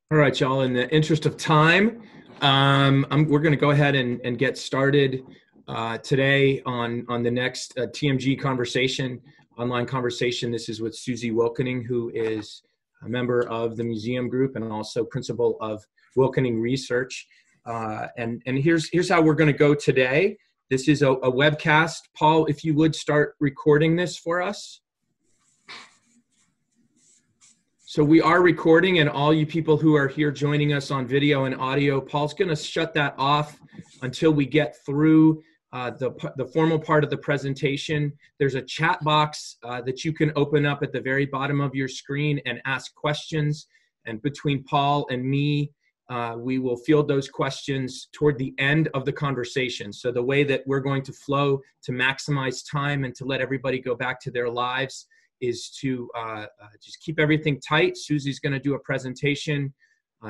All right, y'all. In the interest of time, we're going to go ahead and get started today on the next TMG conversation, online conversation. This is with Susie Wilkening, who is a member of the museum group and also principal of Wilkening Research. And here's how we're going to go today. This is a webcast. Paul, if you would start recording this for us. So we are recording, and all you people who are here joining us on video and audio, Paul's going to shut that off until we get through the formal part of the presentation. There's a chat box that you can open up at the very bottom of your screen and ask questions. And between Paul and me, we will field those questions toward the end of the conversation. So the way that we're going to flow to maximize time and to let everybody go back to their lives is to just keep everything tight. Susie's going to do a presentation.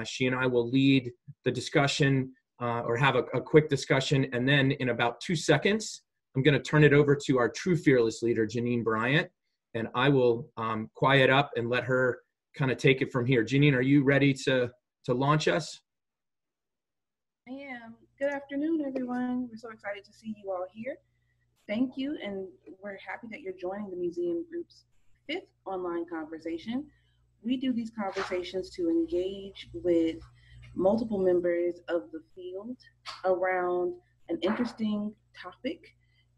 She and I will lead the discussion or have a quick discussion. And then in about 2 seconds, I'm going to turn it over to our true fearless leader, Janine Bryant, and I will quiet up and let her kind of take it from here. Janine, are you ready to launch us? I am. Good afternoon, everyone. We're so excited to see you all here. Thank you, and we're happy that you're joining the museum group's 5th online conversation. We do these conversations to engage with multiple members of the field around an interesting topic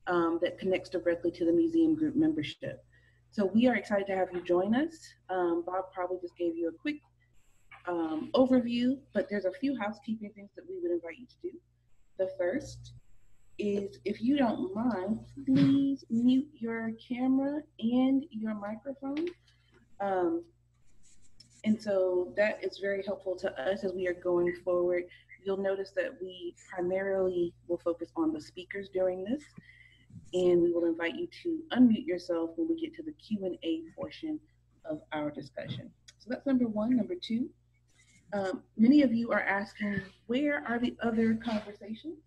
that connects directly to the museum group membership. So we are excited to have you join us. Bob probably just gave you a quick overview, but there's a few housekeeping things that we would invite you to do. The first is, if you don't mind, please mute your camera and your microphone. And so that is very helpful to us as we are going forward. You'll notice that we primarily will focus on the speakers during this, and we will invite you to unmute yourself when we get to the Q&A portion of our discussion. So that's number one. Number two, many of you are asking, where are the other conversations?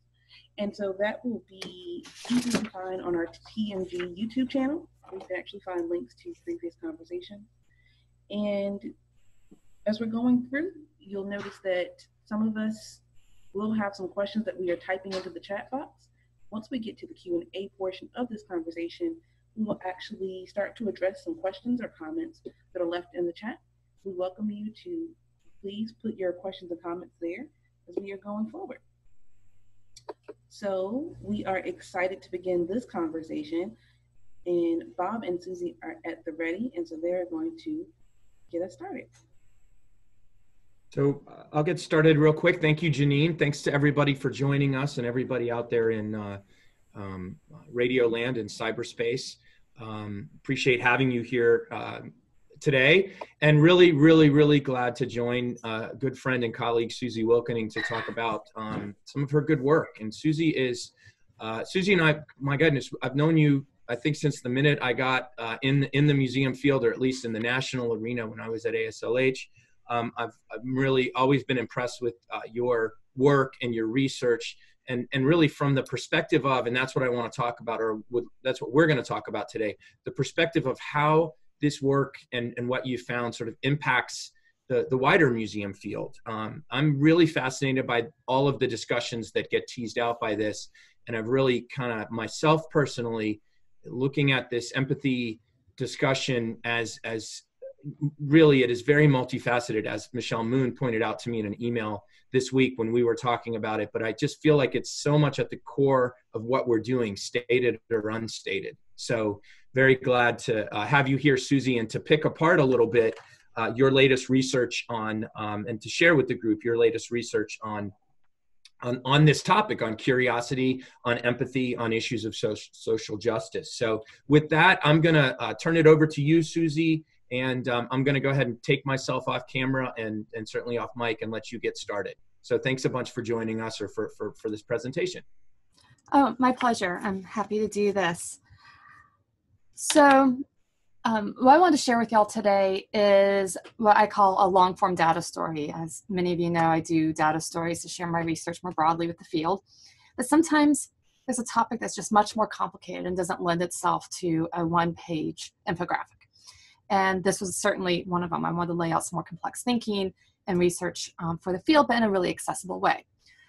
And so that will be easy to find on our TMG YouTube channel. You can actually find links to previous conversations. And as we're going through, you'll notice that some of us will have some questions that we are typing into the chat box. Once we get to the Q&A portion of this conversation, we will actually start to address some questions or comments that are left in the chat. We welcome you to please put your questions and comments there as we are going forward. So we are excited to begin this conversation, and Bob and Susie are at the ready, and so they're going to get us started. So I'll get started real quick. Thank you, Janine. Thanks to everybody for joining us and everybody out there in Radio Land and cyberspace. Appreciate having you here today, and really glad to join a good friend and colleague, Susie Wilkening, to talk about some of her good work. And Susie and I, my goodness, I've known you, I think, since the minute I got in the museum field, or at least in the national arena when I was at ASLH. I've really always been impressed with your work and your research, and really from the perspective of, and that's what I want to talk about, that's what we're going to talk about today, the perspective of how this work and what you found sort of impacts the wider museum field. I'm really fascinated by all of the discussions that get teased out by this, and I've really kind of myself personally looking at this empathy discussion as really, it is very multifaceted, as Michelle Moon pointed out to me in an email this week when we were talking about it. But I just feel like it's so much at the core of what we're doing, stated or unstated. So very glad to have you here, Susie, and to pick apart a little bit your latest research on, and to share with the group your latest research on this topic, on curiosity, on empathy, on issues of social justice. So with that, I'm going to turn it over to you, Susie. And I'm going to go ahead and take myself off camera and certainly off mic and let you get started. So thanks a bunch for joining us, or for this presentation. Oh, my pleasure. I'm happy to do this. So what I want to share with y'all today is what I call a long-form data story. As many of you know, I do data stories to share my research more broadly with the field. But sometimes there's a topic that's just much more complicated and doesn't lend itself to a one-page infographic. And this was certainly one of them. I wanted to lay out some more complex thinking and research for the field, but in a really accessible way.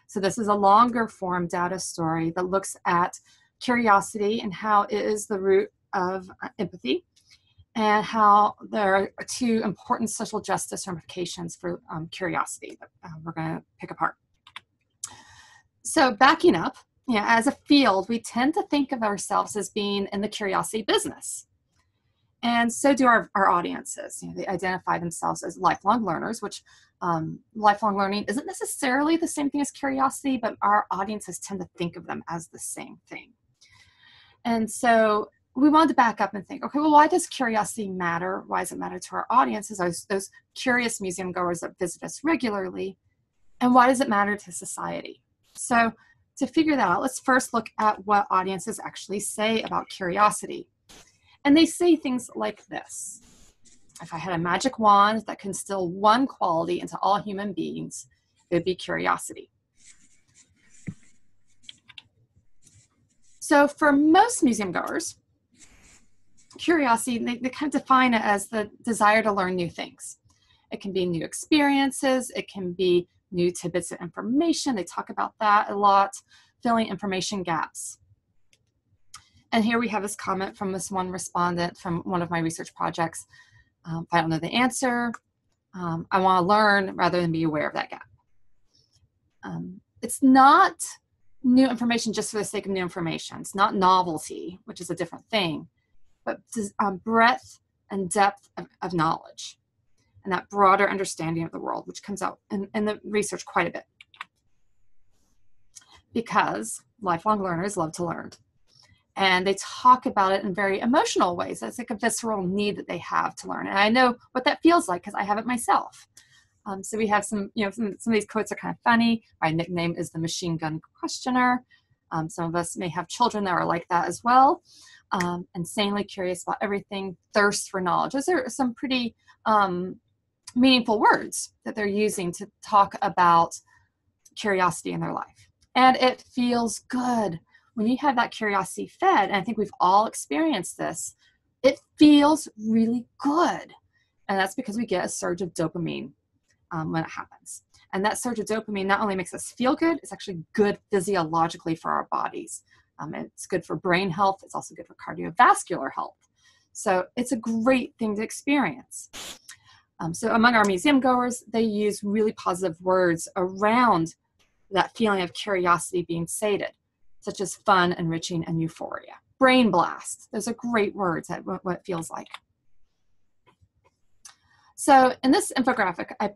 So this is a longer form data story that looks at curiosity and how it is the root of empathy, and how there are two important social justice ramifications for curiosity that we're going to pick apart. So backing up, as a field, we tend to think of ourselves as being in the curiosity business. And so do our audiences. They identify themselves as lifelong learners, which lifelong learning isn't necessarily the same thing as curiosity, but our audiences tend to think of them as the same thing. And so we wanted to back up and think, okay, well, why does curiosity matter? Why does it matter to our audiences, those curious museum goers that visit us regularly? And why does it matter to society? So to figure that out, let's first look at what audiences actually say about curiosity. And they say things like this: if I had a magic wand that can instill one quality into all human beings, it would be curiosity. So for most museum goers, curiosity, they kind of define it as the desire to learn new things. It can be new experiences, it can be new tidbits of information. They talk about that a lot, filling information gaps. And here we have this comment from this one respondent from one of my research projects. If I don't know the answer, I want to learn rather than be aware of that gap. It's not new information just for the sake of new information. It's not novelty, which is a different thing, but breadth and depth of knowledge, and that broader understanding of the world, which comes out in the research quite a bit. Because lifelong learners love to learn. And they talk about it in very emotional ways. It's like a visceral need that they have to learn. And I know what that feels like because I have it myself. So we have some of these quotes are kind of funny. My nickname is the machine gun questioner. Some of us may have children that are like that as well. Insanely curious about everything, thirst for knowledge. Those are some pretty meaningful words that they're using to talk about curiosity in their life. And it feels good. When you have that curiosity fed, and I think we've all experienced this, it feels really good. And that's because we get a surge of dopamine when it happens. And that surge of dopamine not only makes us feel good, it's actually good physiologically for our bodies. It's good for brain health. It's also good for cardiovascular health. So it's a great thing to experience. So among our museum goers, they use really positive words around that feeling of curiosity being sated, such as fun, enriching, and euphoria. Brain blast. Those are great words, what it feels like. So in this infographic, I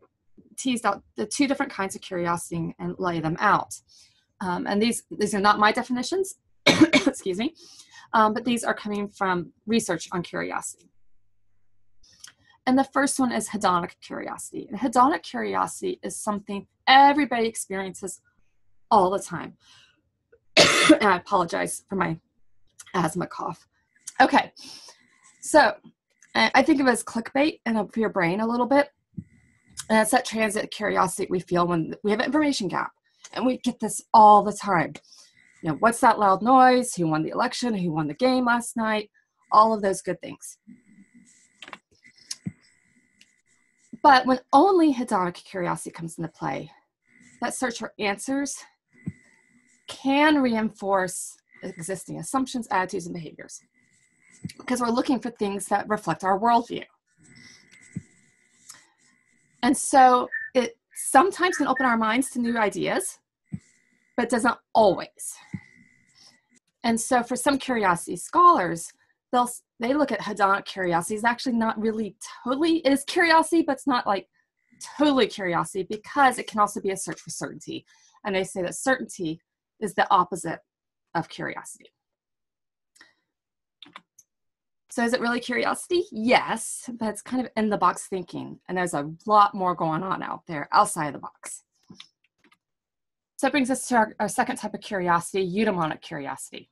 teased out the two different kinds of curiosity and lay them out. And these are not my definitions, excuse me, but these are coming from research on curiosity. And the first one is hedonic curiosity. And hedonic curiosity is something everybody experiences all the time. And I apologize for my asthma cough. Okay, so I think of it as clickbait and for your brain a little bit. And it's that transit curiosity we feel when we have an information gap. And we get this all the time. What's that loud noise? Who won the election? Who won the game last night? All of those good things. But when only hedonic curiosity comes into play, that search for answers can reinforce existing assumptions, attitudes, and behaviors, because we're looking for things that reflect our worldview. And so it sometimes can open our minds to new ideas, but does not always. And so for some curiosity scholars, they look at hedonic curiosity as actually not really totally, it is curiosity, but it's not like totally curiosity, because it can also be a search for certainty. And they say that certainty is the opposite of curiosity. So is it really curiosity? Yes, but it's kind of in the box thinking. And there's a lot more going on out there outside of the box. So that brings us to our second type of curiosity, eudaimonic curiosity.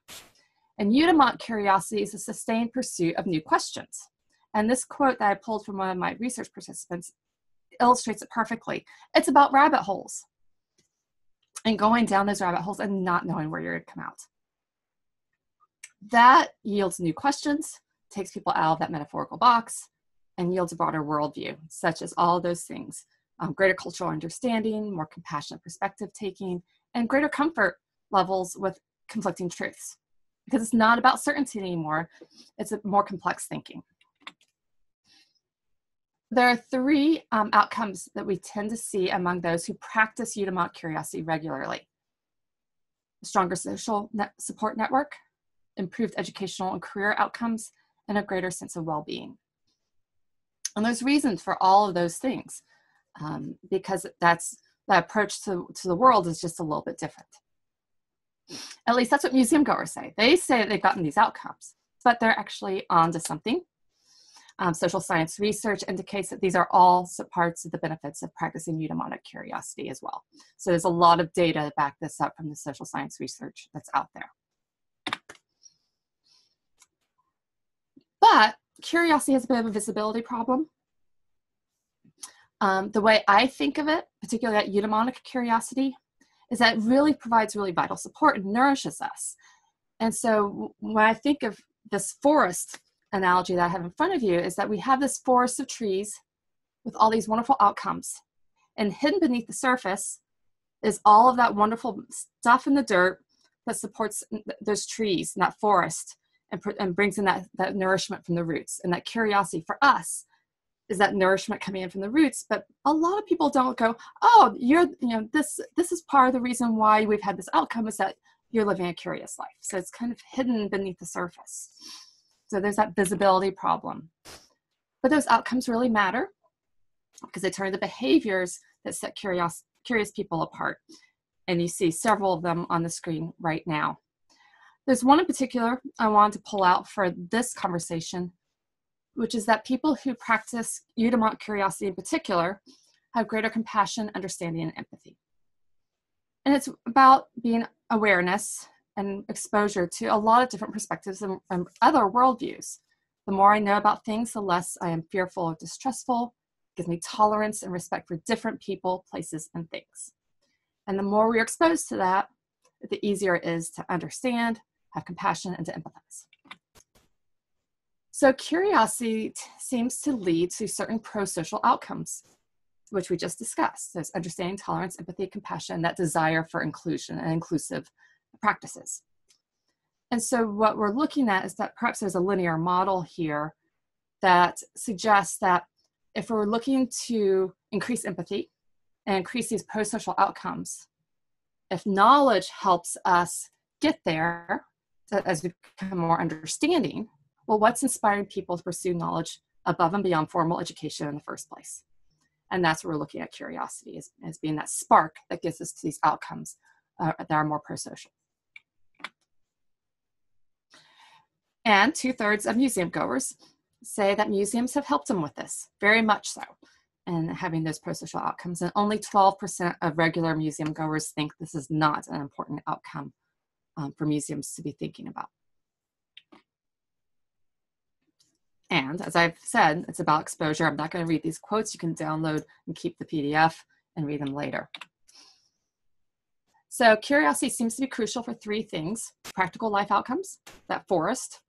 And eudaimonic curiosity is a sustained pursuit of new questions. And this quote that I pulled from one of my research participants illustrates it perfectly. It's about rabbit holes and going down those rabbit holes and not knowing where you're going to come out. That yields new questions, takes people out of that metaphorical box, and yields a broader worldview, such as all those things greater cultural understanding, more compassionate perspective taking, and greater comfort levels with conflicting truths. Because it's not about certainty anymore, it's a more complex thinking. There are three outcomes that we tend to see among those who practice Eudaimonic curiosity regularly: a stronger social support network, improved educational and career outcomes, and a greater sense of well-being. And there's reasons for all of those things, because the approach to the world is just a little bit different. At least that's what museum goers say. They say that they've gotten these outcomes, but they're actually onto something. Social science research indicates that these are all parts of the benefits of practicing eudaimonic curiosity as well. So there's a lot of data to back this up from the social science research that's out there. But curiosity has a bit of a visibility problem. The way I think of it, particularly at eudaimonic curiosity, is that it really provides really vital support and nourishes us. And so when I think of this forest analogy that I have in front of you, is that we have this forest of trees with all these wonderful outcomes, and hidden beneath the surface is all of that wonderful stuff in the dirt that supports those trees and that forest and brings in that nourishment from the roots. And that curiosity for us is that nourishment coming in from the roots. But a lot of people don't go, oh, this is part of the reason why we've had this outcome, is that you're living a curious life. So it's kind of hidden beneath the surface. So there's that visibility problem. But those outcomes really matter because they turn the behaviors that set curious people apart. And you see several of them on the screen right now. There's one in particular I wanted to pull out for this conversation, which is that people who practice Eudaimonic curiosity in particular have greater compassion, understanding, and empathy. And it's about being awareness and exposure to a lot of different perspectives and other worldviews. The more I know about things, the less I am fearful or distrustful. It gives me tolerance and respect for different people, places, and things. And the more we are exposed to that, the easier it is to understand, have compassion, and to empathize. So curiosity seems to lead to certain prosocial outcomes, which we just discussed. There's understanding, tolerance, empathy, compassion, that desire for inclusion and inclusive practices. And so what we're looking at is that perhaps there's a linear model here that suggests that if we're looking to increase empathy and increase these prosocial outcomes, if knowledge helps us get there, as we become more understanding, well, what's inspiring people to pursue knowledge above and beyond formal education in the first place? And that's what we're looking at curiosity as being that spark that gets us to these outcomes that are more prosocial. And 2/3 of museum goers say that museums have helped them with this, very much so, and having those prosocial outcomes. And only 12% of regular museum goers think this is not an important outcome for museums to be thinking about. And as I've said, it's about exposure. I'm not going to read these quotes. You can download and keep the PDF and read them later. So curiosity seems to be crucial for three things: practical life outcomes, that forest,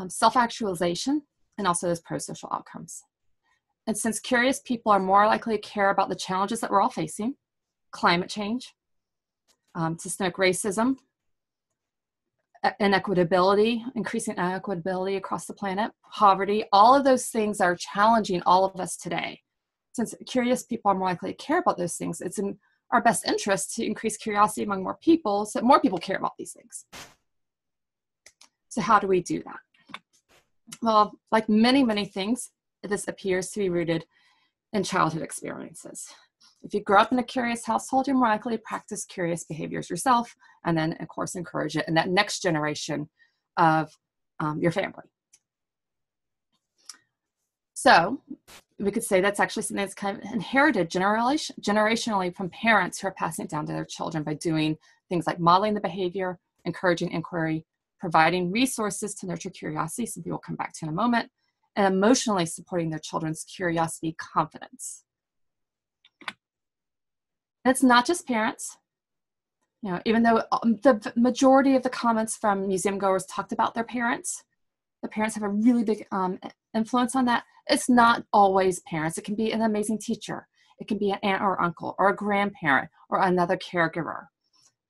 self-actualization, and also those prosocial outcomes. And since curious people are more likely to care about the challenges that we're all facing, climate change, systemic racism, inequitability, increasing inequitability across the planet, poverty, all of those things are challenging all of us today. Since curious people are more likely to care about those things, it's in our best interest to increase curiosity among more people so that more people care about these things. So how do we do that? Well, like many, many things, this appears to be rooted in childhood experiences. If you grow up in a curious household, you're more likely to practice curious behaviors yourself, and then, of course, encourage it in that next generation of your family. So we could say that's actually something that's kind of inherited generationally from parents who are passing it down to their children by doing things like modeling the behavior, encouraging inquiry, providing resources to nurture curiosity, something we'll come back to in a moment, and emotionally supporting their children's curiosity confidence. And it's not just parents. You know, even though the majority of the comments from museum goers talked about their parents, the parents have a really big influence on that. It's not always parents. It can be an amazing teacher. It can be an aunt or uncle or a grandparent or another caregiver.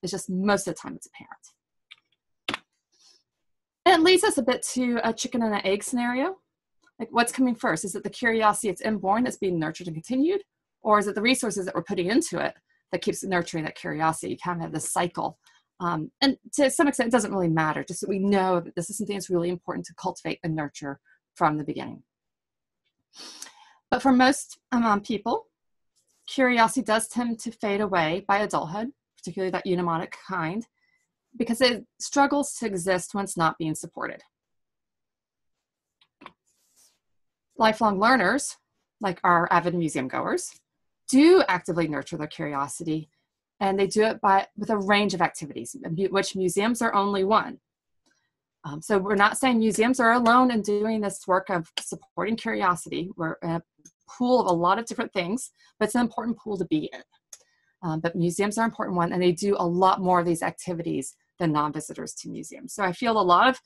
It's just most of the time it's a parent. And it leads us a bit to a chicken and an egg scenario. Like, what's coming first? Is it the curiosity that's inborn that's being nurtured and continued? Or is it the resources that we're putting into it that keeps nurturing that curiosity? You kind of have this cycle. And to some extent, it doesn't really matter, just that we know that this is something that's really important to cultivate and nurture from the beginning. But for most people, curiosity does tend to fade away by adulthood, particularly that eudaimonic kind, because it struggles to exist when it's not being supported. Lifelong learners, like our avid museum goers, do actively nurture their curiosity, and they do it with a range of activities, which museums are only one. So we're not saying museums are alone in doing this work of supporting curiosity. We're in a pool of a lot of different things, but it's an important pool to be in. But museums are an important one, and they do a lot more of these activities than non-visitors to museums. So I feel a lot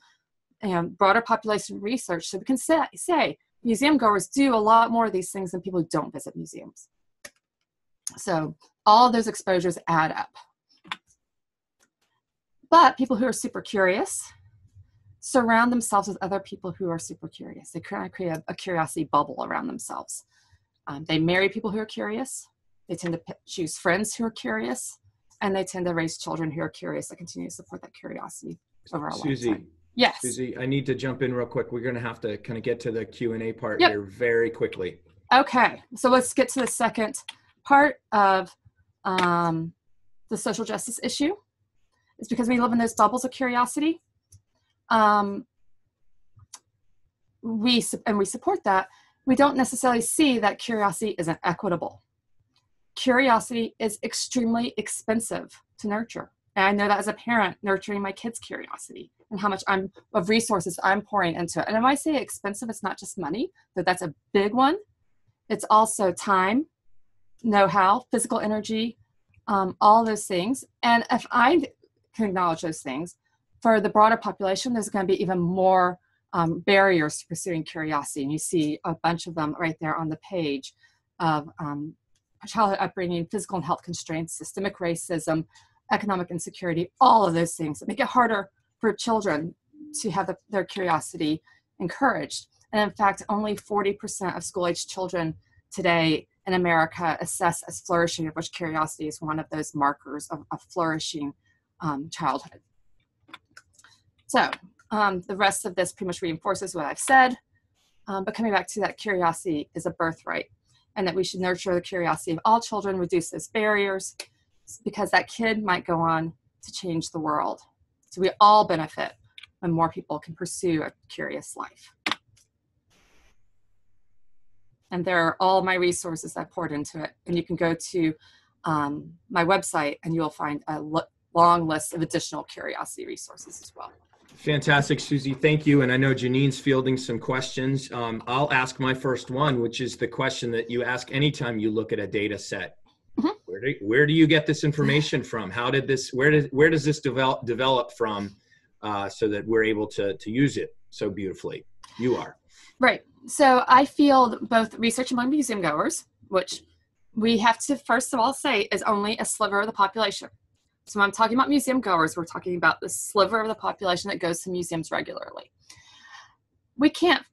of broader population research, so we can say museum goers do a lot more of these things than people who don't visit museums. So all of those exposures add up. But people who are super curious surround themselves with other people who are super curious. They kind of create a curiosity bubble around themselves. They marry people who are curious. They tend to choose friends who are curious, and they tend to raise children who are curious that continue to support that curiosity over a lifetime. Yes. Susie, I need to jump in real quick. We're going to have to kind of get to the Q&A part here very quickly. Okay, so let's get to the second part of the social justice issue. It's because we live in those bubbles of curiosity. We support that. We don't necessarily see that curiosity isn't equitable. Curiosity is extremely expensive to nurture. And I know that as a parent, nurturing my kids' curiosity and how much of resources I'm pouring into it. And when I say expensive, it's not just money, though that's a big one. It's also time, know-how, physical energy, all those things. And if I can acknowledge those things, for the broader population, there's going to be even more barriers to pursuing curiosity. And you see a bunch of them right there on the page of childhood upbringing, physical and health constraints, systemic racism, economic insecurity, all of those things that make it harder for children to have their curiosity encouraged. And in fact, only 40% of school-age children today in America assess as flourishing, of which curiosity is one of those markers of flourishing childhood. So the rest of this pretty much reinforces what I've said, but coming back to that, curiosity is a birthright, and that we should nurture the curiosity of all children, reduce those barriers, because that kid might go on to change the world. So we all benefit when more people can pursue a curious life. And there are all my resources I poured into it. And you can go to my website and you'll find a long list of additional curiosity resources as well. Fantastic, Susie. Thank you. And I know Janine's fielding some questions. I'll ask my first one, which is the question that you ask anytime you look at a data set. Mm-hmm. Where do you get this information from? How did this, where does this develop from so that we're able to use it so beautifully? You are. Right. So I field both research among museum goers, which we have to first of all say is only a sliver of the population. So when I'm talking about museum goers, we're talking about the sliver of the population that goes to museums regularly. We can't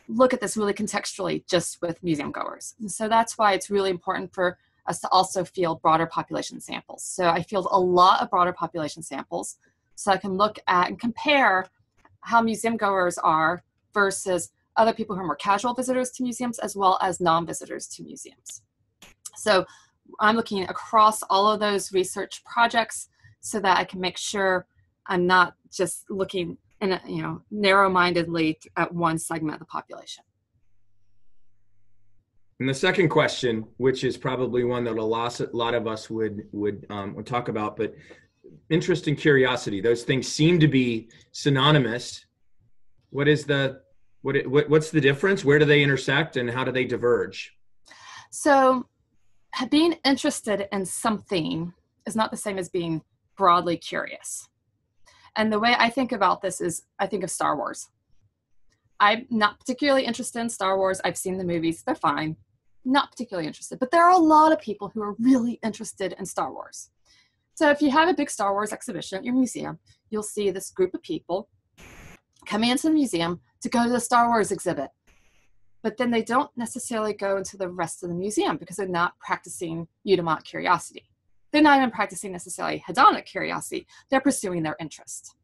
look at this really contextually just with museum goers. And so that's why it's really important for us to also field broader population samples. So I field a lot of broader population samples so I can look at and compare how museum goers are versus other people who are more casual visitors to museums as well as non-visitors to museums. So I'm looking across all of those research projects so that I can make sure I'm not just looking in narrow-mindedly at one segment of the population. And the second question, which is probably one that a lot of us would talk about, but interest and curiosity, those things seem to be synonymous. What's the difference? Where do they intersect and how do they diverge? So being interested in something is not the same as being broadly curious. And the way I think about this is I think of Star Wars. I'm not particularly interested in Star Wars. I've seen the movies. They're fine. not particularly interested. But there are a lot of people who are really interested in Star Wars. So if you have a big Star Wars exhibition at your museum, you'll see this group of people coming into the museum to go to the Star Wars exhibit. But then they don't necessarily go into the rest of the museum because they're not practicing Eudaimonic Curiosity. They're not even practicing necessarily Hedonic Curiosity. They're pursuing their interest.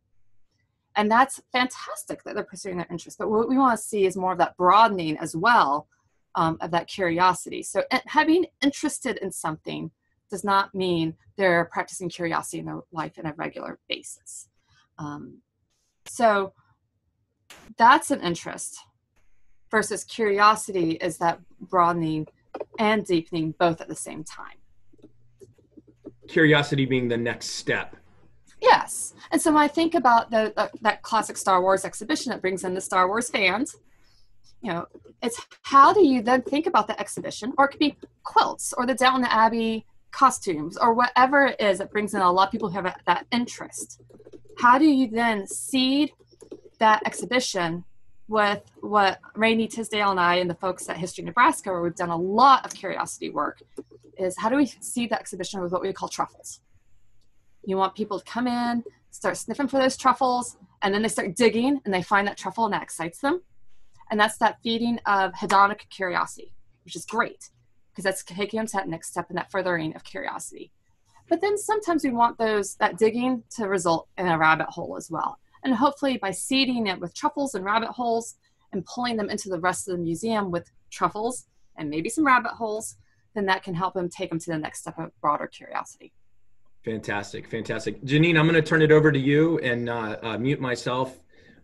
And that's fantastic that they're pursuing their interest. But what we want to see is more of that broadening as well of that curiosity. So having interested in something does not mean they're practicing curiosity in their life on a regular basis. So that's an interest versus curiosity is that broadening and deepening both at the same time. Curiosity being the next step. Yes. And so when I think about that classic Star Wars exhibition that brings in the Star Wars fans, you know, it's how do you then think about the exhibition, or it could be quilts or the Downton Abbey costumes or whatever it is that brings in a lot of people who have that interest. How do you then seed that exhibition with what Rainey Tisdale and I and the folks at History Nebraska, where we've done a lot of curiosity work, is how do we seed the exhibition with what we call truffles? You want people to come in, start sniffing for those truffles, and then they start digging and they find that truffle and that excites them. And that's that feeding of hedonic curiosity, which is great because that's taking them to that next step and that furthering of curiosity. But then sometimes we want that digging to result in a rabbit hole as well. And hopefully by seeding it with truffles and rabbit holes and pulling them into the rest of the museum with truffles and maybe some rabbit holes, then that can help them take them to the next step of broader curiosity. Fantastic, fantastic. Janine, I'm going to turn it over to you and mute myself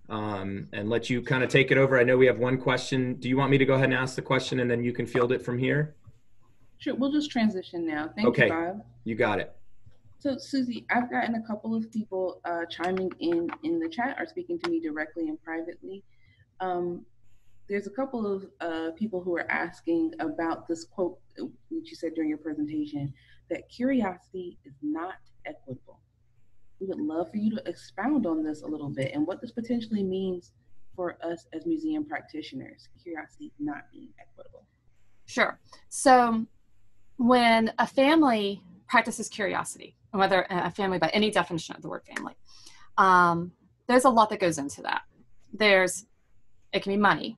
and let you kind of take it over. I know we have one question. Do you want me to go ahead and ask the question and then you can field it from here? Sure, we'll just transition now. Thank you, Bob. You got it. So Susie, I've gotten a couple of people chiming in the chat or speaking to me directly and privately. There's a couple of people who are asking about this quote, which you said during your presentation, that curiosity is not equitable. We would love for you to expound on this a little bit and what this potentially means for us as museum practitioners, curiosity not being equitable. Sure. So when a family practices curiosity, whether a family by any definition of the word family, there's a lot that goes into that. It can be money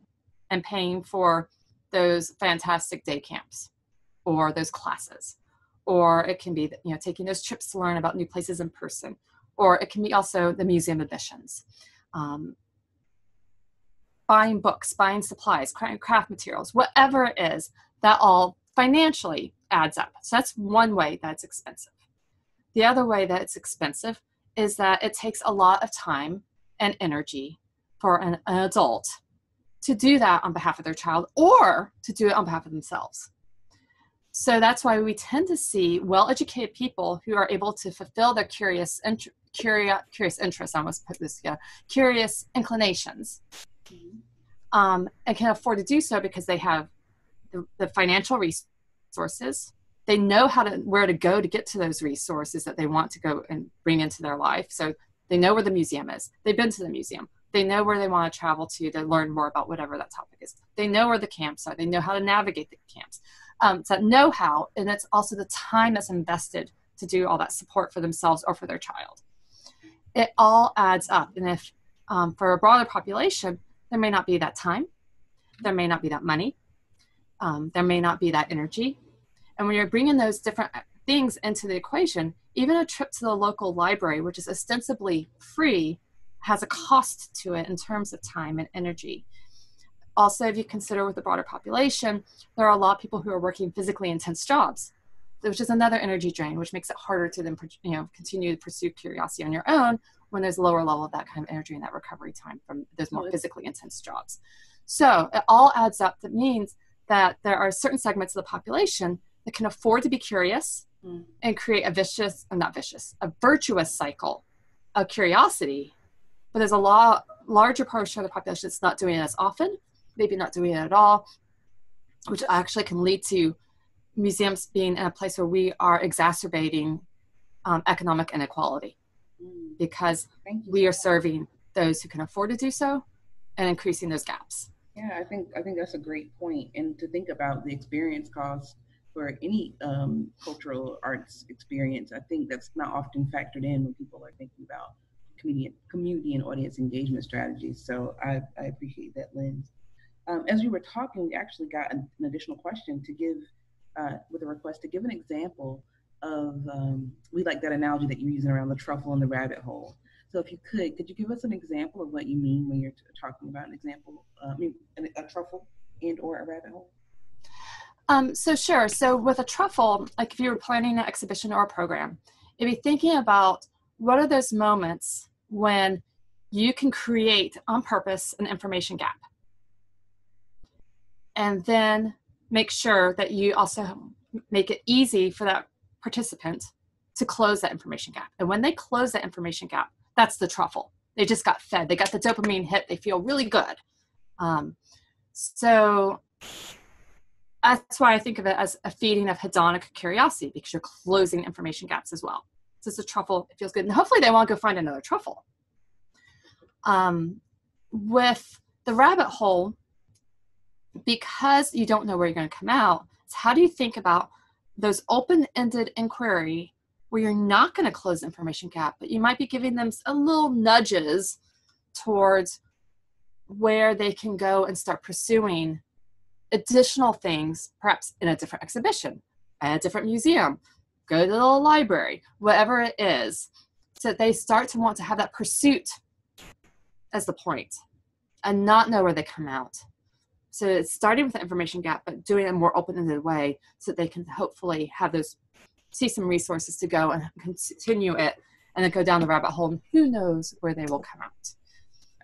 and paying for those fantastic day camps or those classes, or it can be, taking those trips to learn about new places in person, or it can be also the museum admissions, buying books, buying supplies, craft materials, whatever it is, that all financially adds up. So that's one way that it's expensive. The other way that it's expensive is that it takes a lot of time and energy for an adult to do that on behalf of their child or to do it on behalf of themselves. So that's why we tend to see well-educated people who are able to fulfill their curious interests, I almost put this together, curious inclinations, and can afford to do so because they have the financial resources. They know where to go to get to those resources that they want to go and bring into their life. So they know where the museum is. They've been to the museum. They know where they want to travel to learn more about whatever that topic is. They know where the camps are. They know how to navigate the camps. It's that know-how, and it's also the time that's invested to do all that support for themselves or for their child. It all adds up. And if for a broader population, there may not be that time. There may not be that money. There may not be that energy. And when you're bringing those different things into the equation, even a trip to the local library, which is ostensibly free, has a cost to it in terms of time and energy. Also, if you consider with the broader population, there are a lot of people who are working physically intense jobs, which is another energy drain, which makes it harder to then continue to pursue curiosity on your own when there's a lower level of that kind of energy and that recovery time from those more physically intense jobs. So it all adds up. That means that there are certain segments of the population that can afford to be curious and create a virtuous cycle of curiosity. But there's a larger portion of the population that's not doing it as often, maybe not doing it at all, which actually can lead to museums being in a place where we are exacerbating economic inequality because we are serving those who can afford to do so and increasing those gaps. Yeah, Yeah, I think that's a great point, and to think about the experience costs for any cultural arts experience, I think that's not often factored in when people are thinking about community and audience engagement strategies. So I appreciate that lens. As you were talking, we actually got an additional question to give, with a request to give an example of, we like that analogy that you're using around the truffle and the rabbit hole. So if you could you give us an example of what you mean when you're talking about an example, a truffle and or a rabbit hole? So sure. So with a truffle, like if you were planning an exhibition or a program, it'd be thinking about what are those moments when you can create on purpose an information gap. And then make sure that you also make it easy for that participant to close that information gap. And when they close that information gap, that's the truffle. They just got fed. They got the dopamine hit. They feel really good. So that's why I think of it as a feeding of hedonic curiosity, because you're closing information gaps as well. So it's a truffle. It feels good. And hopefully they want to go find another truffle. With the rabbit hole, because you don't know where you're going to come out, it's how do you think about those open-ended inquiry where you're not going to close the information gap, but you might be giving them a little nudges towards where they can go and start pursuing additional things, perhaps in a different exhibition, at a different museum, go to the library, whatever it is, so that they start to want to have that pursuit as the point and not know where they come out. So it's starting with the information gap, but doing it in a more open-ended way so that they can hopefully have those, see some resources to go and continue it and then go down the rabbit hole, and who knows where they will come out.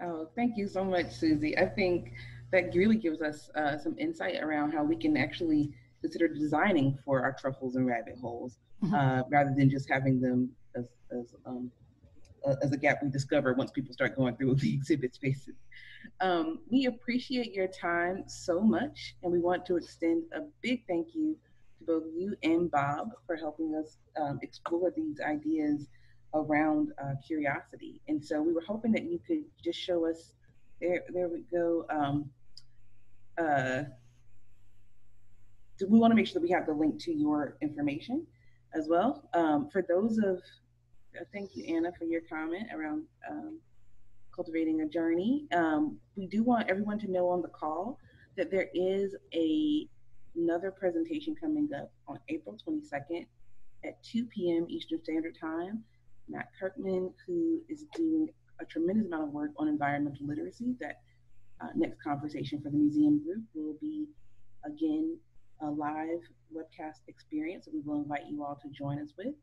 Oh, thank you so much, Susie. I think that really gives us some insight around how we can actually consider designing for our truffles and rabbit holes, rather than just having them as a gap we discover once people start going through the exhibit spaces. We appreciate your time so much, and we want to extend a big thank you to both you and Bob for helping us explore these ideas around curiosity. And so we were hoping that you could just show us, there we go. We want to make sure that we have the link to your information as well. For those of, thank you, Anna, for your comment around cultivating a journey. We do want everyone to know on the call that there is another presentation coming up on April 22nd at 2 p.m. Eastern Standard Time. Matt Kirkman, who is doing a tremendous amount of work on environmental literacy, that next conversation for the museum group will be, again, a live webcast experience that we will invite you all to join us with.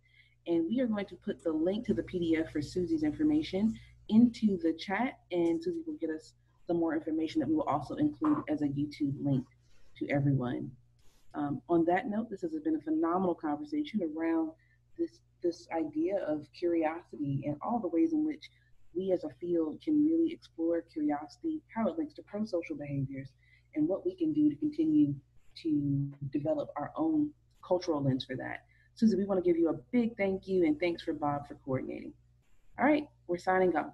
And we are going to put the link to the PDF for Susie's information into the chat, and Susie will get us some more information that we will also include as a YouTube link to everyone. On that note, this has been a phenomenal conversation around this idea of curiosity and all the ways in which we as a field can really explore curiosity, how it links to prosocial behaviors, and what we can do to continue to develop our own cultural lens for that. Susie, we want to give you a big thank you, and thanks for Bob for coordinating. All right, we're signing off.